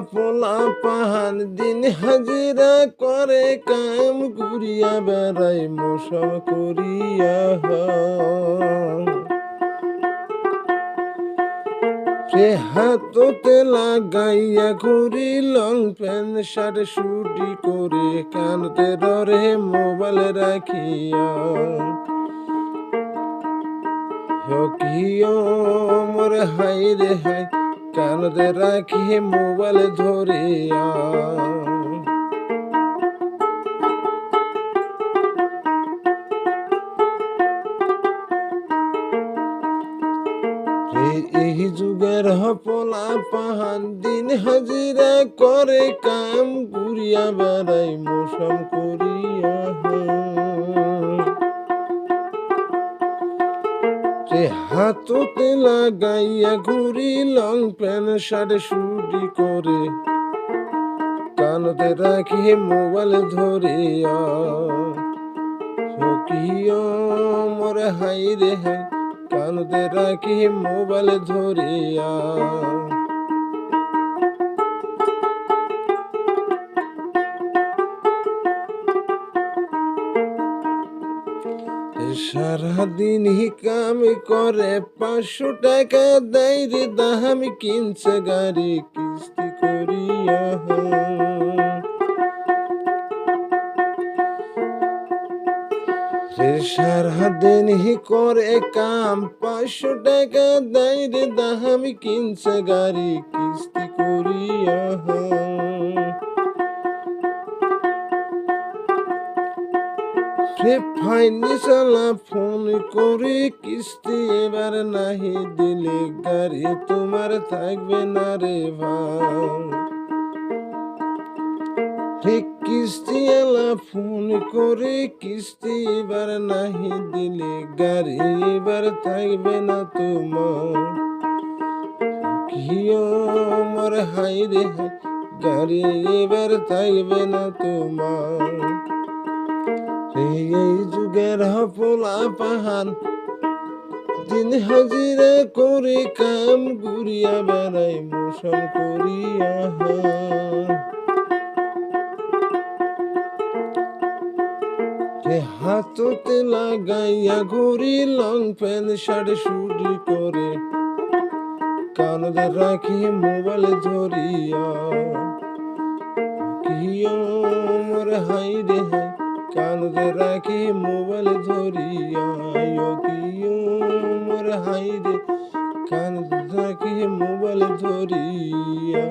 পোলা পাহান দিন হাজিরা করে কাম ঘুরিয়া বেড়াই মৌসুম করিয়া সে হাততে লাগাইয়া ঘুরি লং প্যান্ট শার্ট শুটি করে কানতে ডরে মোবাইল রাখিয়া কিও মোর হাই রে হাই কানতে রাখি মোবাইল ধরিয়া এই যুগের পোলা পাহান দিন হাজিরা করে কাম ঘুরিয়া বেড়াই মৌসুম করিয়া হাততে লাগাইয়া ঘুরি লং প্যান্ট শার্ট শুটি করে কানতে রাখি মোবাইল ধরিয়া সখিও মোর হাই রে হাই কানতে রাখি মোবাইল ধরিয়া সারাদিন কাম করে 500 টাকা দেয় রে দাম কিনছে গাড়ি কিস্তি করিয়া সারাদিন করে কাম 500 টাকা দেয় রে দাম কিনছে গাড়ি কিস্তি করিয়া ফাইনিশালা ফোন করে কিস্তি এবার নাহি দিলে গাড়ি তোমার থাকবে না রে ভাই কিস্তি এলা ফোন করে কিস্তি এবার নাহি দিলে গাড়ি এবার থাকবে না তোমার কিও মোর হাই রে হাই গাড়ি এবার থাকবে না তোমার এই যুগের পোলা পাহান দিন হাজিরা করে কাম ঘুরিয়া বেড়াই মৌসুম করিয়া হাততে লাগাইয়া ঘুরি লং প্যান্ট শার্ট শুটি করে কানতে রাখি মোবাইল ধরিয়া কিও মোর হাই রে হাই কানতে রাখি মোবাইল ধরিয়া কিও মোর হাই রে কানতে রাখি মোবাইল ধরিয়া